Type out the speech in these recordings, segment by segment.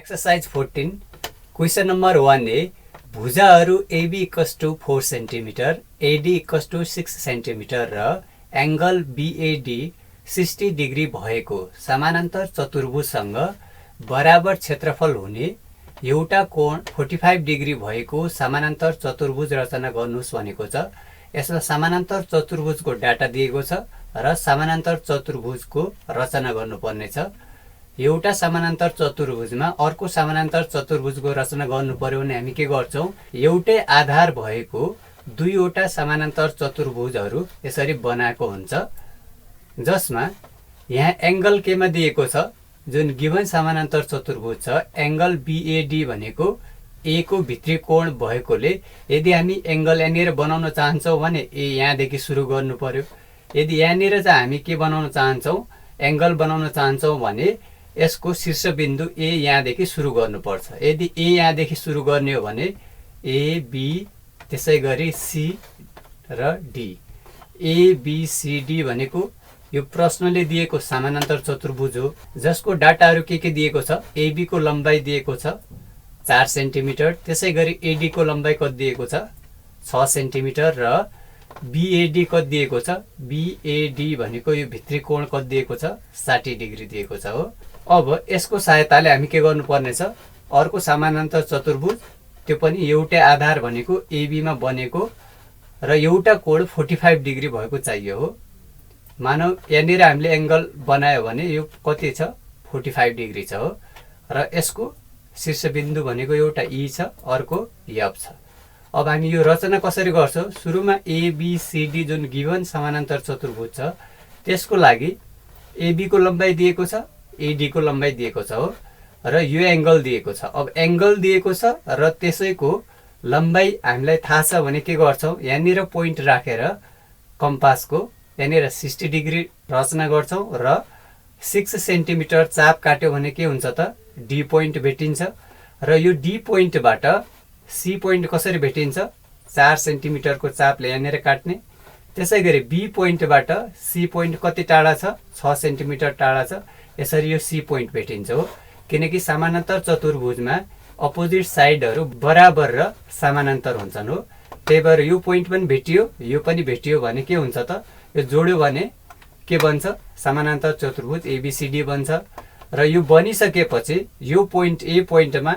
Exercise 14 question number 1A भुजाहरू AB = 4 centimetre AD = 6 centimetre र angle BAD 60 degree भएको समानान्तर चतुर्भुजसँग बराबर क्षेत्रफल हुने एउटा कोण 45 डिग्री भएको समानान्तर चतुर्भुज रचना गर्नुस् भनेको छ। यसमा समानान्तर चतुर्भुजको डाटा दिएको छ र समानान्तर चतुर्भुजको रचना गर्नुपर्ने छ। एउटा समानान्तर चतुर्भुजमा अर्को समानान्तर चतुर्भुजको रचना गर्नु पर्यो भने हामी के गर्छौं, एउटै आधार भएको दुईवटा समानान्तर चतुर्भुजहरू यसरी बनाएको हुन्छ, जसमा यहाँ एंगल केमा दिएको छ, जुन गिवन समानान्तर चतुर्भुज छ एंगल BAD भनेको A को भित्री कोण भएकोले यदि हामी एंगल यहाँनिर बनाउन चाहन्छौं भने A यहाँदेखि सुरु गर्नु पर्यो। यदि यहाँनिर चाहिँ हामी के बनाउन चाहन्छौं, एंगल बनाउन चाहन्छौं भने यसको शीर्षबिन्दु A यहाँदेखि सुरु गर्नुपर्छ। यदि A यहाँदेखि सुरु गर्ने हो भने A B त्यसै गरी C र D। A B C D भनेको यो प्रश्नले दिएको समानान्तर चतुर्भुज हो, जसको डाटाहरू के दिएको छ। AB को लम्बाई दिएको छ 4 सेन्टिमिटर, त्यसै गरी AD को लम्बाई कति दिएको छ 6 सेन्टिमिटर र BAD कति दिएको छ, BAD भनेको यो भित्री कोण कति दिएको छ 60 डिग्री दिएको छ हो। अब यसको सहायताले हामी के गर्नुपर्ने छ, अर्को समानान्तर चतुर्भुज त्यो पनि एउटै आधार भनेको AB मा बनेको र एउटा कोण 45 डिग्री भएको चाहियो हो। मानौ यहाँनिर हामीले एंगल बनायो भने यो कति छ 45 डिग्री छ हो र यसको शीर्षबिन्दु भनेको एउटा E छ, अर्को F छ। अब हामी यो रचना कसरी गर्छौं, सुरुमा ABCD जुन गिवन समानान्तर चतुर्भुज छ त्यसको लागि AB को लम्बाई दिएको छ, AD को लम्बाई दिएको छ हो र यो एंगल दिएको छ। अब एंगल दिएको छ र त्यसैको लम्बाई हामीलाई थाहा छ भने के गर्छौं, यहाँनिर पोइन्ट राखेर कम्पासको यहाँनिर 60 डिग्री रचना गर्छौं र 6 सेन्टिमिटर चाप काट्यो भने के हुन्छ त D पोइन्ट भेटिन्छ र यो D पोइन्टबाट C पोइन्ट कसरी भेटिन्छ, 4 सेन्टिमिटरको चापले यहाँनिर काट्ने। त्यसै गरी B पोइन्टबाट C पोइन्ट कति टाढा छ 6 सेन्टिमिटर टाढा छ, यसरी यो C पोइन्ट भेटिन्छ हो। किनकि समानान्तर चतुर्भुजमा अपोजिट साइडहरू बराबर र समानान्तर हुन्छन् हो। त्यही भएर यो पोइन्ट पनि भेटियो, यो पनि भेटियो भने के हुन्छ त, यो जोड्यो भने के बन्छ, समानान्तर चतुर्भुज ABCD बन्छ। र यो बनिसकेपछि यो पोइन्ट A पोइन्टमा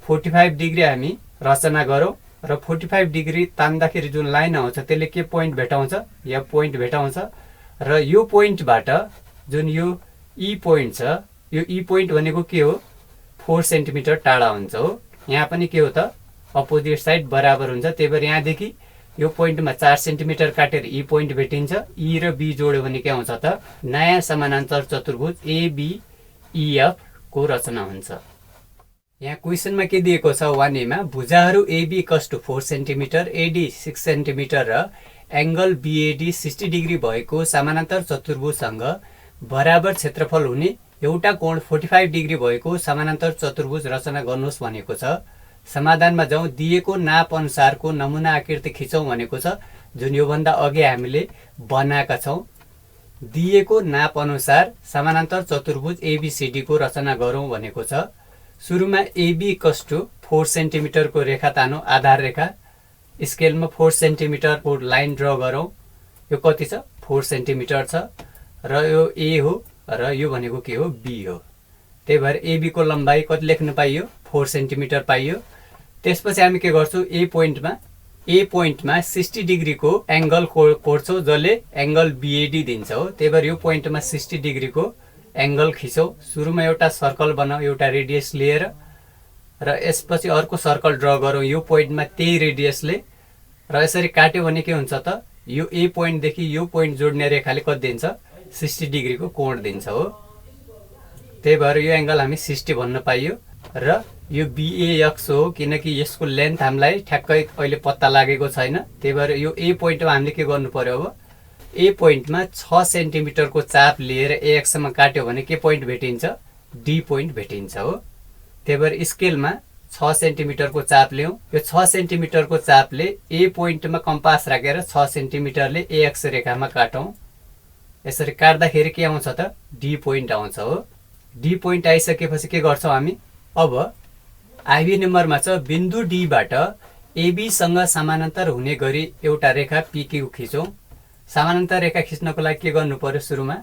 45 डिग्री हामी रचना गरौँ र 45 डिग्री तान्दाखेरि जुन लाइन आउँछ त्यसले के पोइन्ट भेटाउँछ, या पोइन्ट भेटाउँछ र यो पोइन्टबाट जुन यो E पोइन्ट छ, यो E पोइन्ट भनेको के हो 4 सेन्टिमिटर टाढा हुन्छ हो। यहाँ पनि के हो त अपोजिट साइड बराबर हुन्छ, त्यही भएर यहाँदेखि यो पोइन्टमा 4 सेन्टिमिटर काटेर E पोइन्ट भेटिन्छ। E र B जोड्यो भने के आउँछ त नयाँ समानान्तर चतुर्भुज ABEF को रचना हुन्छ। यहाँ क्वेशनमा के दिएको छ 1A मा भुजाहरू AB = 4 सेन्टिमिटर AD 6 सेन्टिमिटर र एंगल BAD 60 डिग्री भएको समानान्तर चतुर्भुजसँग बराबर क्षेत्रफल हुने एउटा कोण 45 डिग्री भएको समानान्तर चतुर्भुज रचना गर्नुहोस् भनेको छ। समाधानमा जाउँ, दिएको नाप अनुसारको नमुना आकृति खिचौं भनेको छ, जुन यो भन्दा अघि हामीले बनाएका छौं। दिएको नाप अनुसार समानान्तर चतुर्भुज ABCD को रचना गरौँ भनेको छ। सुरुमा AB = 4 सेन्टिमिटर को रेखा तानौ, आधार रेखा स्केलमा 4 सेन्टिमिटर को लाइन ड्र गरौँ। यो कति छ 4 सेन्टिमिटर छ र यो A हो र यो भनेको के हो B हो। त्यही भएर AB को लम्बाई कति लेख्न पाइयो 4 सेन्टिमिटर पाइयो। त्यसपछि हामी के गर्छौं, A पोइन्टमा 60 डिग्री को एंगल कोर्छौं, जसले एंगल BAD दिन्छ हो। त्यही भएर यो पोइन्टमा 60 डिग्री को एंगल खिचौं। सुरुमा एउटा सर्कल बनाऊ एउटा रेडियस लिएर र यसपछि अर्को सर्कल ड्र गरौँ यो पोइन्टमा त्यही रेडियसले र यसरी काट्यो भने के हुन्छ त, यो A पोइन्ट देखि यो पोइन्ट जोड्ने रेखाले कति दिन्छ 60 डिग्री को कोण दिन्छ हो। त्यही भएर यो एंगल हामी 60 भन्न पाइयो र यो BAX हो, किनकि यसको लेन्थ हामीलाई ठ्याक्कै अहिले पत्ता लागेको छैन। त्यही भएर यो A पोइन्टमा हामीले के गर्नु पर्यो, अब A पोइन्टमा 6 सेन्टिमिटर को चाप लिएर AX सम्म काट्यो भने के पोइन्ट भेटिन्छ D पोइन्ट भेटिन्छ हो। त्यही भएर स्केलमा 6 सेन्टिमिटर को चाप ल्याउँ। यो 6 सेन्टिमिटर को चापले A पोइन्टमा कम्पास राखेर 6 सेन्टिमिटरले AX रेखामा काटौं। यसरी काट्दाखेरि के आउँछ त D पोइन्ट आउँछ हो। D पोइन्ट आइसकेपछि के गर्छौं हामी, अब आइबी नम्बरमा छ बिन्दु डी बाट एबी सँग समानान्तर हुने गरी एउटा रेखा पीक्यू खिचौं। समानान्तर रेखा खिच्नको लागि के गर्नु पर्यो, सुरुमा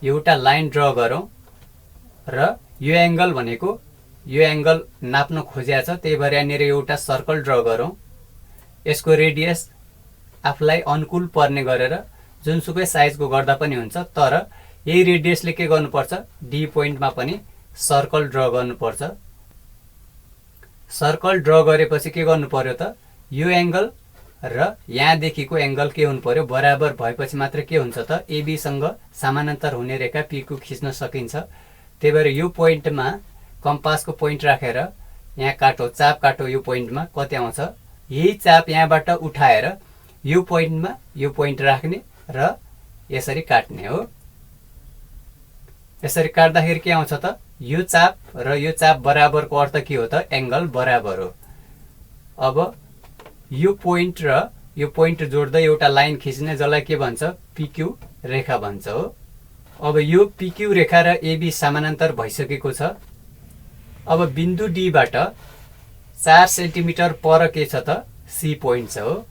एउटा लाइन ड्र गरौँ र यो एंगल भनेको यो एंगल नाप्न खोजिया छ, त्यही भएर यहाँनिर एउटा सर्कल ड्र गरौँ। यसको रेडियस आफूलाई अनुकूल पर्ने गरेर जुनसुकै साइजको गर्दा पनि हुन्छ, तर यही रेडियसले के गर्नुपर्छ, डी पोइन्टमा पनि सर्कल ड्र गर्नुपर्छ। सर्कल ड्र गरेपछि के गर्नु पर्यो त, यो एंगल र यहाँदेखिको एंगल के हुनु पर्यो, बराबर भएपछि मात्र के हुन्छ त, एबी सँग समानान्तर हुने रेखा पीक्यू खिच्न सकिन्छ। त्यही भएर यो पोइन्टमा कम्पासको पोइन्ट राखेर यहाँ काटो, चाप काटो। यो पोइन्टमा कति आउँछ, यही चाप यहाँबाट उठाएर यो पोइन्टमा यो पोइन्ट राख्ने र यसरी काट्ने हो। यसरी काट्दाखेरि के आउँछ त, यो चाप र यो चाप बराबरको अर्थ के हो त, एंगल बराबर हो। अब यो पोइन्ट र यो पोइन्ट जोड्दै एउटा लाइन खिच्ने, जसलाई के भन्छ, पीक्यू रेखा भन्छ हो। अब यो पीक्यू रेखा र एबी समानान्तर भइसकेको छ। अब बिन्दु डी बाट 4 सेन्टिमिटर पर के छ त, सी पोइन्ट छ हो।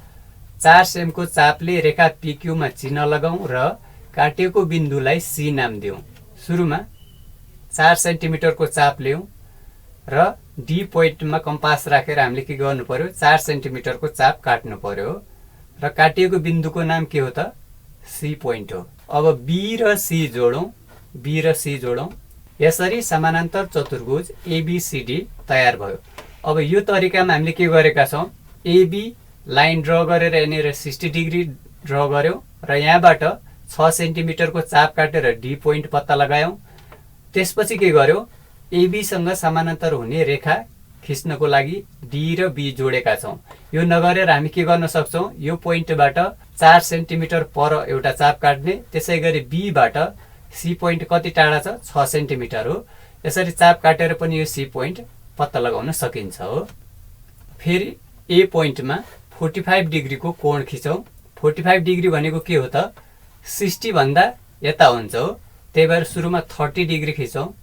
4 सेमको चापले रेखा पीक्यूमा चिन्ह लगाऊ र काटिएको बिन्दुलाई सी नाम दिउँ। सुरुमा 4 सेन्टिमिटरको चाप लिउँ र डी पोइन्टमा कम्पास राखेर हामीले के गर्नु पर्यो, 4 सेन्टिमिटरको चाप काट्नु पर्यो र काटिएको बिन्दुको नाम के हो त, सी पोइन्ट हो। अब बी र सी जोडौँ, बी र सी जोडौँ। यसरी समानान्तर चतुर्भुज एबीसीडी तयार भयो। अब यो तरिकामा हामीले के गरेका छौँ, एबी लाइन ड्र गरेर यहाँनिर 60 डिग्री ड्र गर्यौँ र यहाँबाट 6 सेन्टिमिटरको चाप काटेर डी पोइन्ट पत्ता लगायौँ। त्यसपछि के गर्यौँ, एबी सँग समानान्तर हुने रेखा खिच्नको लागि डी र बी जोडेका छौँ। यो नगरेर हामी के गर्न सक्छौँ, यो पोइन्टबाट 4 सेन्टिमिटर पर एउटा चाप काट्ने, त्यसै गरी बी बाट सी पोइन्ट कति टाढा छ, 6 सेन्टिमिटर हो। यसरी चाप काटेर पनि यो सी पोइन्ट पत्ता लगाउन सकिन्छ हो। फेरि ए पोइन्टमा 45 डिग्रीको कोण खिचौँ। 45 डिग्री भनेको के हो त, 60 भन्दा यता हुन्छ हो। त्यही भएर सुरुमा 30 डिग्री खिचौँ।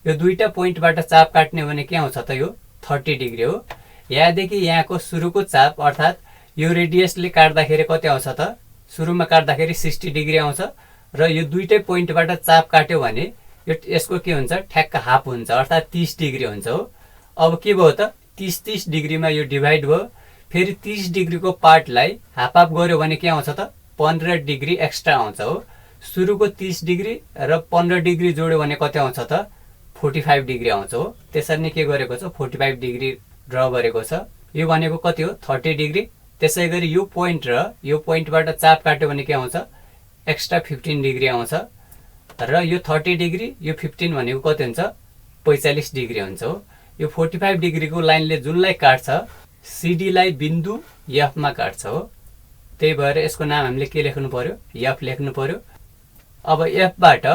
यो दुईटा पोइन्टबाट चाप काट्ने भने के आउँछ त, यो 30 डिग्री हो। यहाँदेखि यहाँको सुरुको चाप अर्थात् यो रेडियसले काट्दाखेरि कति आउँछ त, सुरुमा काट्दाखेरि 60 डिग्री आउँछ र यो दुईटै पोइन्टबाट चाप काट्यो भने यो यसको के हुन्छ, ठ्याक्क हाफ हुन्छ, अर्थात् 30 डिग्री हुन्छ हो। अब के भयो त, 30 डिग्रीमा यो डिभाइड भयो। फेरि 30 डिग्रीको पार्टलाई हाफ हाफ गर्यो भने के आउँछ त, 15 डिग्री एक्स्ट्रा आउँछ हो। सुरुको 30 डिग्री र 15 डिग्री जोड्यो भने कति आउँछ त, 45 डिग्री आउँछ हो। त्यसरी नै के गरेको छ, 45 डिग्री ड्र गरेको छ। यो भनेको कति हो, 30 डिग्री। त्यसै गरी यो पोइन्ट र यो पोइन्टबाट चाप काट्यो भने के आउँछ, एक्स्ट्रा 15 डिग्री आउँछ र यो 30 डिग्री यो 15 भनेको कति हुन्छ, 45 डिग्री हुन्छ हो। यो 45 डिग्रीको लाइनले जुनलाई काट्छ, सीडीलाई बिन्दु एफमा काट्छ हो। त्यही भएर यसको नाम हामीले के लेख्नु पर्यो, एफ लेख्नु पर्यो। अब एफबाट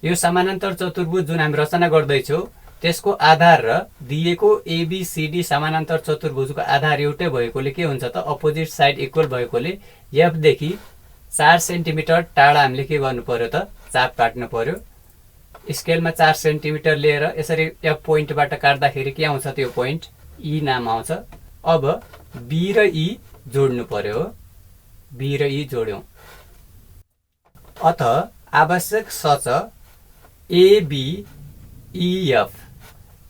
यो समानान्तर चतुर्भुज जुन हामी रचना गर्दैछौँ त्यसको आधार र दिएको एबीसीडी समानान्तर चतुर्भुजको आधार एउटै भएकोले के हुन्छ त, अपोजिट साइड इक्वल भएकोले एफ देखि 4 सेन्टिमिटर टाढा हामीले के गर्नु पर्यो त, चाप काट्नु पर्यो। स्केलमा 4 सेन्टिमिटर लिएर यसरी एफ पोइन्टबाट काट्दाखेरि के आउँछ त, यो पोइन्ट ई नाम आउँछ। अब बी र ई जोड्नु पर्यो, बी र ई जोड्यौँ। अत आवश्यक सच एबीईएफ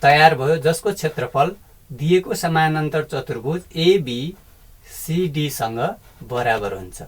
तयार भयो, जसको क्षेत्रफल दिएको समानान्तर चतुर्भुज एबीसीडी सँग बराबर हुन्छ।